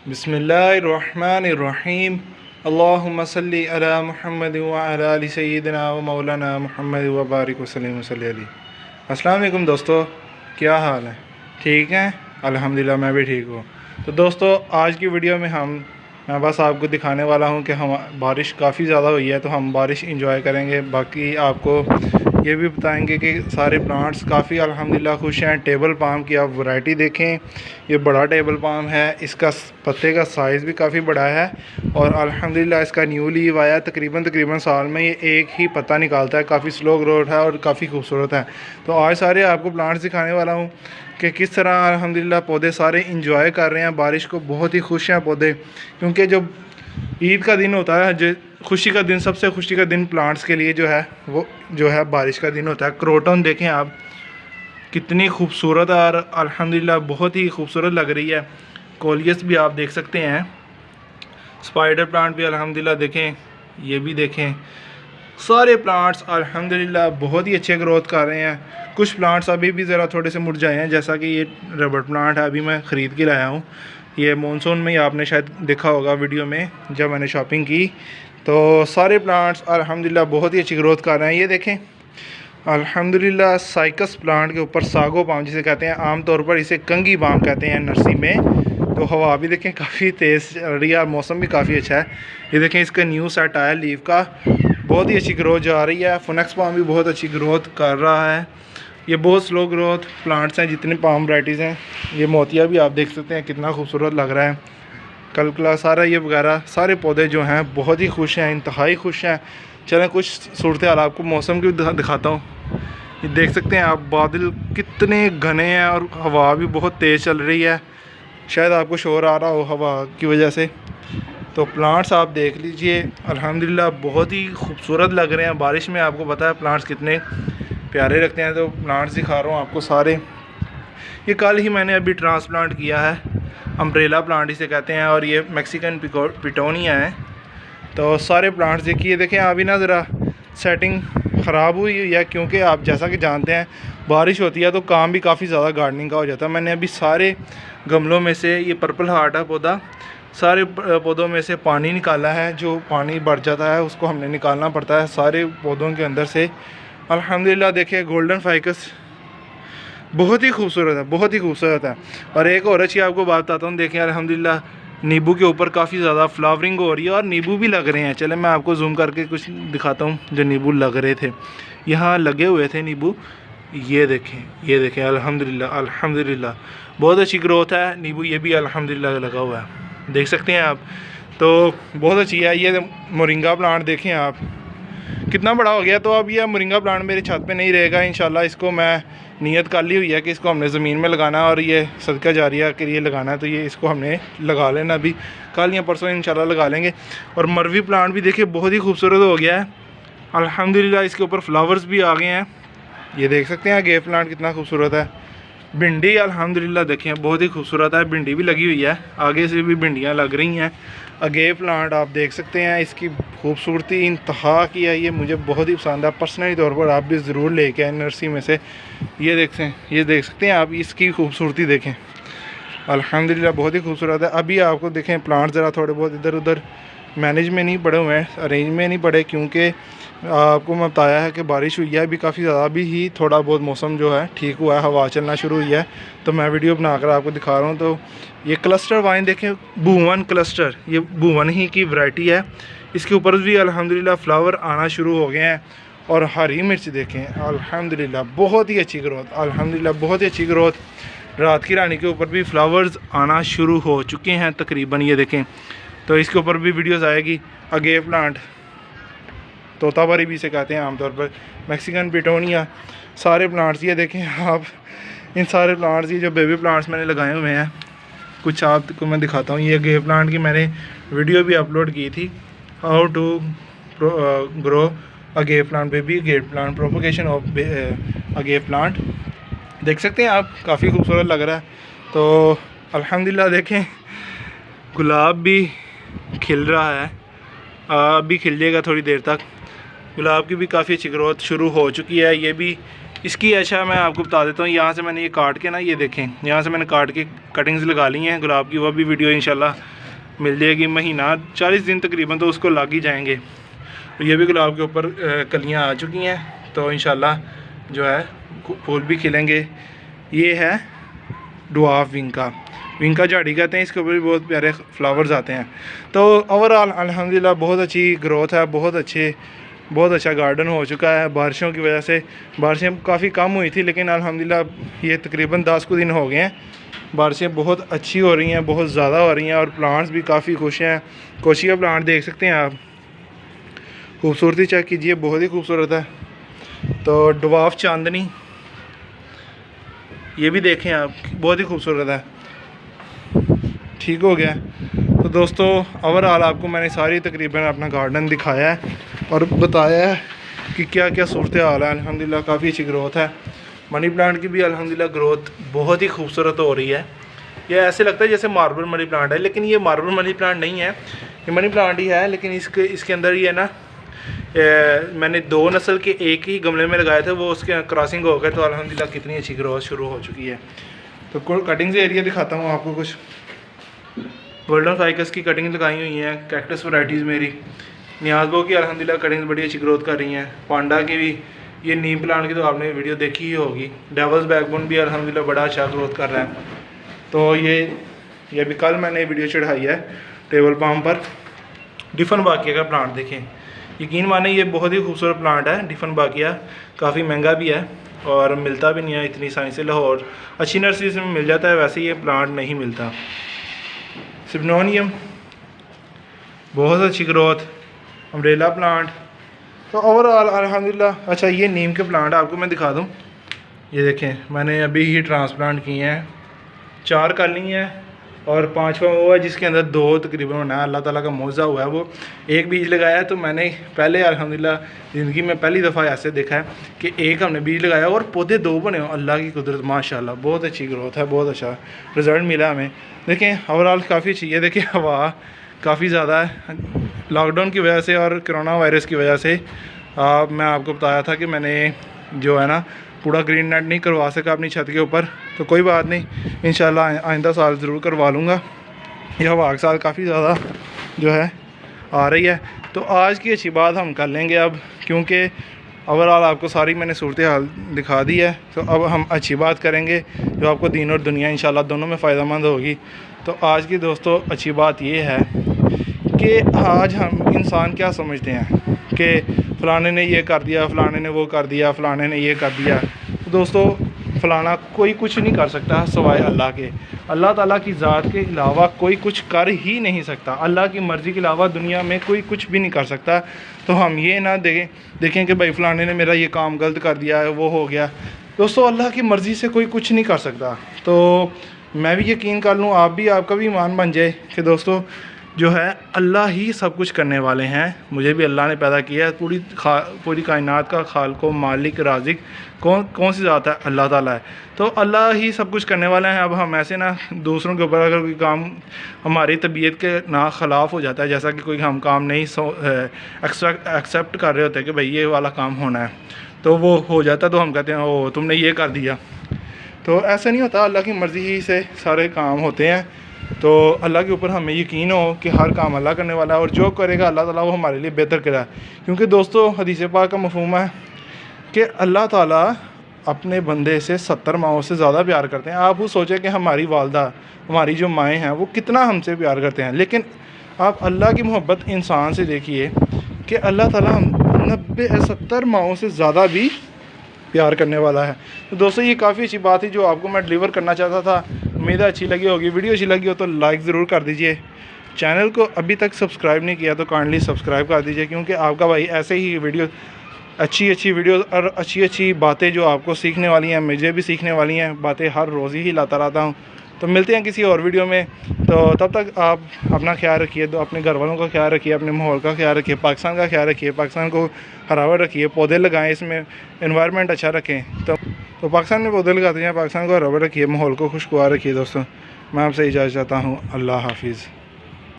बिस्मिल्लाहिर्रहमानिर्रहीम। अल्लाहुम्मा सल्ली अला मुहम्मद व अला आलि सय्यिदिना व मौलाना मुहम्मद व बारिक वसल्लिम अलैहि। अस्सलाम वालेकुम दोस्तों, क्या हाल है? ठीक हैं? अल्हम्दुलिल्लाह मैं भी ठीक हूँ। तो दोस्तों आज की वीडियो में मैं बस आपको दिखाने वाला हूँ कि हम बारिश काफ़ी ज़्यादा हुई है तो हम बारिश इंजॉय करेंगे। बाकी आपको ये भी बताएंगे कि सारे प्लांट्स काफ़ी अल्हम्दुलिल्लाह खुश हैं। टेबल पाम की आप वैरायटी देखें, ये बड़ा टेबल पाम है, इसका पत्ते का साइज़ भी काफ़ी बड़ा है और अल्हम्दुलिल्लाह इसका न्यू लीव आया। तकरीबन साल में ये एक ही पत्ता निकालता है। काफ़ी स्लो ग्रोथ है और काफ़ी खूबसूरत है। तो आज सारे आपको प्लांट्स दिखाने वाला हूँ कि किस तरह अल्हम्दुलिल्लाह पौधे सारे इंजॉय कर रहे हैं बारिश को। बहुत ही खुश हैं पौधे, क्योंकि जब ईद का दिन होता है, जो खुशी का दिन, सबसे खुशी का दिन प्लांट्स के लिए जो है वो जो है बारिश का दिन होता है। क्रोटन देखें आप, कितनी खूबसूरत और अल्हम्दुलिल्लाह बहुत ही खूबसूरत लग रही है। कोलियस भी आप देख सकते हैं, स्पाइडर प्लांट भी अल्हम्दुलिल्लाह देखें, ये भी देखें। सारे प्लांट्स अल्हम्दुलिल्लाह बहुत ही अच्छे ग्रोथ कर रहे हैं। कुछ प्लांट्स अभी भी ज़रा थोड़े से मुरझाए हैं, जैसा कि ये रबर प्लांट है, अभी मैं ख़रीद के लाया हूँ। ये मॉनसून में ही आपने शायद देखा होगा वीडियो में जब मैंने शॉपिंग की। तो सारे प्लांट्स अल्हम्दुलिल्लाह बहुत ही अच्छी ग्रोथ कर रहे हैं। ये देखें अल्हम्दुलिल्लाह साइकस प्लांट के ऊपर सागो पाम जिसे कहते हैं, आमतौर पर इसे कंगी पाम कहते हैं नर्सरी में। तो हवा भी देखें काफ़ी तेज़ चल रही है और मौसम भी काफ़ी अच्छा है। ये देखें इसका न्यू सेट आया लीव का, बहुत ही अच्छी ग्रोथ जा रही है। फोनेक्स पाम भी बहुत अच्छी ग्रोथ कर रहा है। ये बहुत स्लो ग्रोथ प्लांट्स हैं जितने पाम वैराइटीज़ हैं। ये मोतिया भी आप देख सकते हैं कितना खूबसूरत लग रहा है। कलकला सारा ये वगैरह सारे पौधे जो हैं बहुत ही खुश हैं, इंतहाई खुश हैं। चलें कुछ सूरत हाल आपको मौसम की दिखाता हूँ। ये देख सकते हैं आप, बादल कितने घने हैं और हवा भी बहुत तेज़ चल रही है। शायद आपको शोर आ रहा हो हवा की वजह से। तो प्लांट्स आप देख लीजिए अल्हम्दुलिल्लाह बहुत ही खूबसूरत लग रहे हैं। बारिश में आपको पता है प्लांट्स कितने प्यारे लगते हैं। तो प्लांट्स दिखा रहा हूँ आपको सारे। ये कल ही मैंने अभी ट्रांसप्लांट किया है, अम्ब्रेला प्लांट इसे कहते हैं, और ये मैक्सिकन पिटोनिया है। तो सारे प्लांट्स देखिए, देखें अभी ना ज़रा सेटिंग ख़राब हुई है, क्योंकि आप जैसा कि जानते हैं बारिश होती है तो काम भी काफ़ी ज़्यादा गार्डनिंग का हो जाता है। मैंने अभी सारे गमलों में से, ये पर्पल हार्ट है पौधा, सारे पौधों में से पानी निकाला है। जो पानी बढ़ जाता है उसको हमने निकालना पड़ता है सारे पौधों के अंदर से। अल्हम्दुलिल्लाह देखिए गोल्डन फाइकस बहुत ही खूबसूरत है, बहुत ही खूबसूरत है। और एक और अच्छी आपको बात बताता हूँ, देखें अल्हम्दुलिल्लाह नींबू के ऊपर काफ़ी ज़्यादा फ्लावरिंग हो रही है और नींबू भी लग रहे हैं। चले मैं आपको जूम करके कुछ दिखाता हूँ जो नींबू लग रहे थे, यहाँ लगे हुए थे नींबू। ये देखें अल्हम्दुलिल्लाह अल्हम्दुलिल्लाह बहुत अच्छी ग्रोथ है नींबू। ये भी अल्हम्दुलिल्लाह लगा हुआ है, देख सकते हैं आप। तो बहुत अच्छी है। ये मोरिंगा प्लांट देखें आप कितना बड़ा हो गया। तो अब ये मोरिंगा प्लांट मेरी छत पे नहीं रहेगा इंशाल्लाह। इसको मैं नियत कर ली हुई है कि इसको हमने ज़मीन में लगाना है और ये सदका जारिया के लिए लगाना है। तो ये इसको हमने लगा लेना, अभी कल या परसों इंशाल्लाह लगा लेंगे। और मरवी प्लांट भी देखिए बहुत ही खूबसूरत हो गया है अल्हम्दुलिल्लाह। इसके ऊपर फ्लावर्स भी आ गए हैं, ये देख सकते हैं। गेव प्लांट कितना खूबसूरत है। भिंडी अल्हम्दुलिल्लाह देखें बहुत ही खूबसूरत है, भिंडी भी लगी हुई है, आगे से भी भिंडियाँ लग रही हैं। अगेव प्लांट आप देख सकते हैं, इसकी खूबसूरती इंतहा की है। ये मुझे बहुत ही पसंद है पर्सनली तौर पर, आप भी ज़रूर लेके आए नर्सरी में से। ये देख सकते हैं आप, इसकी खूबसूरती देखें अल्हम्दुलिल्लाह बहुत ही खूबसूरत है। अभी आपको देखें प्लांट ज़रा थोड़े बहुत इधर उधर मैनेज में नहीं पड़े हुए हैं, अरेंज में नहीं पड़े, क्योंकि आपको मैं बताया है कि बारिश हुई है अभी काफ़ी ज़्यादा। अभी ही थोड़ा बहुत मौसम जो है ठीक हुआ है, हवा चलना शुरू हुई है, तो मैं वीडियो बनाकर आपको दिखा रहा हूँ। तो ये क्लस्टर वाइन देखें, भुवन क्लस्टर, ये भुवन ही की वैरायटी है। इसके ऊपर भी अल्हम्दुलिल्लाह फ्लावर आना शुरू हो गए हैं। और हरी मिर्च देखें अल्हम्दुलिल्लाह बहुत ही अच्छी ग्रोथ, अल्हम्दुलिल्लाह बहुत ही अच्छी ग्रोथ। रात की रानी के ऊपर भी फ्लावर्स आना शुरू हो चुके हैं तकरीबन, ये देखें। तो इसके ऊपर भी वीडियोस आएगी। अगे प्लांट तोतापरी भी इसे कहते हैं आमतौर पर, मैक्सिकन पिटोनिया, सारे प्लांट्स ये देखें आप। इन सारे प्लांट्स, ये जो बेबी प्लांट्स मैंने लगाए हुए हैं, कुछ आपको मैं दिखाता हूँ। ये अगे प्लांट की मैंने वीडियो भी अपलोड की थी, हाउ टू ग्रो अगे प्लांट, बेबी अगे प्लांट, प्रोपोगेशन ऑफ अगे प्लांट। देख सकते हैं आप, काफ़ी खूबसूरत लग रहा है। तो अल्हम्दुलिल्लाह देखें गुलाब भी खिल रहा है, अभी खिल जाएगा थोड़ी देर तक। गुलाब की भी काफ़ी अच्छी ग्रोथ शुरू हो चुकी है। ये भी इसकी अच्छा मैं आपको बता देता हूँ। यहाँ से मैंने ये काट के ना, ये देखें, यहाँ से मैंने काट के कटिंग्स लगा ली हैं गुलाब की। वह भी वीडियो इंशाल्लाह मिल जाएगी, महीना 40 दिन तकरीबन तो उसको लग ही जाएंगे। तो ये भी गुलाब के ऊपर कलियाँ आ चुकी हैं, तो इंशाल्लाह जो है फूल भी खिलेंगे। ये है डुआफ विंका झाड़ी कहते हैं, इसके ऊपर भी बहुत प्यारे फ्लावर्स आते हैं। तो ओवरऑल अल्हम्दुलिल्लाह बहुत अच्छी ग्रोथ है, बहुत अच्छा गार्डन हो चुका है। बारिशों की वजह से बारिशें काफ़ी कम हुई थी, लेकिन अल्हम्दुलिल्लाह ये तकरीबन 10 को दिन हो गए हैं, बारिशें बहुत अच्छी हो रही हैं, बहुत ज़्यादा हो रही हैं, और प्लांट्स भी काफ़ी खुश हैं। कोशिया प्लांट देख सकते हैं आप, खूबसूरती चेक कीजिए, बहुत ही खूबसूरत है। तो डवाफ चांदनी ये भी देखें आप, बहुत ही खूबसूरत है। ठीक हो गया। तो दोस्तों ओवरऑल आपको मैंने सारी तकरीबन अपना गार्डन दिखाया है और बताया है कि क्या क्या सूरत हाल है। अल्हम्दुलिल्लाह काफ़ी अच्छी ग्रोथ है। मनी प्लांट की भी अल्हम्दुलिल्लाह ग्रोथ बहुत ही खूबसूरत हो रही है। ये ऐसे लगता है जैसे मार्बल मनी प्लांट है, लेकिन ये मार्बल मनी प्लांट नहीं है, ये मनी प्लांट ही है। लेकिन इसके अंदर ये ना मैंने 2 नस्ल के एक ही गमले में लगाए थे, वो उसके क्रॉसिंग हो गए, तो अल्हम्दुलिल्लाह कितनी अच्छी ग्रोथ शुरू हो चुकी है। तो कटिंग से एरिया दिखाता हूँ आपको। कुछ गोल्डन फाइकस की कटिंग लगाई हुई हैं, कैक्टस वैराइटीज़ मेरी। नियाज़बो की अल्हम्दुलिल्लाह कटिंग्स बड़ी अच्छी ग्रोथ कर रही हैं। पांडा की भी, ये नीम प्लांट की तो आपने वीडियो देखी ही होगी। डेवल्स बैकबोन भी अल्हम्दुलिल्लाह बड़ा अच्छा ग्रोथ कर रहा है। तो ये भी कल मैंने वीडियो चढ़ाई है टेबल पाम पर। डिफन बाकिया का प्लांट देखें, यकीन माने ये बहुत ही खूबसूरत प्लांट है। डिफन बाकिया काफ़ी महंगा भी है और मिलता भी नहीं है इतनी आसानी से। लाहौर अच्छी नर्सरी में मिल जाता है, वैसे ये प्लांट नहीं मिलता। सिबनोनियम बहुत अच्छी ग्रोथ, अम्ब्रेला प्लांट। तो ओवरऑल अल्हम्दुलिल्लाह। अच्छा ये नीम के प्लांट आपको मैं दिखा दूं, ये देखें मैंने अभी ही ट्रांसप्लांट किए हैं। 4 कॉलोनी है और 5वां वो है जिसके अंदर 2 तकरीबन होना है। अल्लाह ताला का मौज़ा हुआ है। वो एक बीज लगाया है, तो मैंने पहले अल्हम्दुलिल्लाह ज़िंदगी में पहली दफ़ा ऐसे देखा है कि एक हमने बीज लगाया और पौधे 2 बने हो। अल्लाह की कुदरत, माशाल्लाह बहुत अच्छी ग्रोथ है, बहुत अच्छा रिज़ल्ट मिला हमें। देखें ओवरऑल काफ़ी अच्छी है। देखिए हवा काफ़ी ज़्यादा है लॉकडाउन की वजह से और कोरोना वायरस की वजह से। मैं आपको बताया था कि मैंने जो है ना पूरा ग्रीन नेट नहीं करवा सका अपनी छत के ऊपर, तो कोई बात नहीं, इंशाल्लाह आइंदा साल ज़रूर करवा लूँगा। यह हवा के साथ काफ़ी ज़्यादा जो है आ रही है। तो आज की अच्छी बात हम कर लेंगे अब, क्योंकि ओवरऑल आपको सारी मैंने सूरत हाल दिखा दी है। तो अब हम अच्छी बात करेंगे जो आपको दीन और दुनिया इंशाल्लाह दोनों में फ़ायदेमंद होगी। तो आज की दोस्तों अच्छी बात ये है कि आज हम इंसान क्या समझते हैं कि फ़लाने ने ये कर दिया, फ़लाने ने वो कर दिया, फ़लाने ने ये कर दिया। तो दोस्तों फ़लाना कोई कुछ नहीं कर सकता सिवाय अल्लाह के। अल्लाह ताला की ज़ात के अलावा कोई कुछ कर ही नहीं सकता। अल्लाह की मर्ज़ी के अलावा दुनिया में कोई कुछ भी नहीं कर सकता। तो हम ये ना देखें कि भाई फ़लाने ने मेरा ये काम गलत कर दिया है, वो हो गया। दोस्तों अल्लाह की मर्ज़ी से कोई कुछ नहीं कर सकता। तो मैं भी यकीन कर लूँ, आप भी, आपका भी ईमान बन जाए कि दोस्तों जो है अल्लाह ही सब कुछ करने वाले हैं। मुझे भी अल्लाह ने पैदा किया है। पूरी कायनात का खालिक, मालिक, राज़िक कौन सी ज़ात है? अल्लाह ताला है। तो अल्लाह ही सब कुछ करने वाले हैं। अब हम ऐसे ना दूसरों के ऊपर अगर कोई काम हमारी तबीयत के ना ख़िलाफ़ हो जाता है, जैसा कि कोई हम काम नहीं एक्सेप्ट कर रहे होते कि भाई ये वाला काम होना है, तो वो हो जाता, तो हम कहते हैं ओ तुमने ये कर दिया। तो ऐसा नहीं होता, अल्लाह की मर्ज़ी ही से सारे काम होते हैं। तो अल्लाह के ऊपर हमें यकीन हो कि हर काम अल्लाह करने वाला है, और जो करेगा अल्लाह ताला वो हमारे लिए बेहतर करेगा। क्योंकि दोस्तों हदीस पाक का मफ़हूम है कि अल्लाह ताला अपने बंदे से 70 माओं से ज़्यादा प्यार करते हैं। आप वो सोचें कि हमारी वालदा, हमारी जो माएँ हैं, वो कितना हमसे प्यार करते हैं, लेकिन आप अल्लाह की मोहब्बत इंसान से देखिए कि अल्लाह ताला 70 माओं से ज़्यादा भी प्यार करने वाला है। तो दोस्तों ये काफ़ी अच्छी बात है जो आपको मैं डिलीवर करना चाहता था। उम्मीद है अच्छी लगी होगी। वीडियो अच्छी लगी हो तो लाइक ज़रूर कर दीजिए। चैनल को अभी तक सब्सक्राइब नहीं किया तो काइंडली सब्सक्राइब कर दीजिए, क्योंकि आपका भाई ऐसे ही वीडियो अच्छी वीडियो और अच्छी बातें जो आपको सीखने वाली हैं, मुझे भी सीखने वाली हैं, बातें हर रोज़ ही लाता रहता हूँ। तो मिलते हैं किसी और वीडियो में। तो तब तक आप अपना ख्याल रखिए, तो अपने घर वालों का ख्याल रखिए, अपने माहौल का ख्याल रखिए, पाकिस्तान का ख्याल रखिए, पाकिस्तान को हरावर रखिए, पौधे लगाएं, इसमें एनवायरनमेंट अच्छा रखें। तो पाकिस्तान में पौधे लगाते हैं, पाकिस्तान को हरावर रखिए, माहौल को खुशगवार रखिए। दोस्तों मैं आपसे इजाज़त चाहता हूँ। अल्लाह हाफिज़।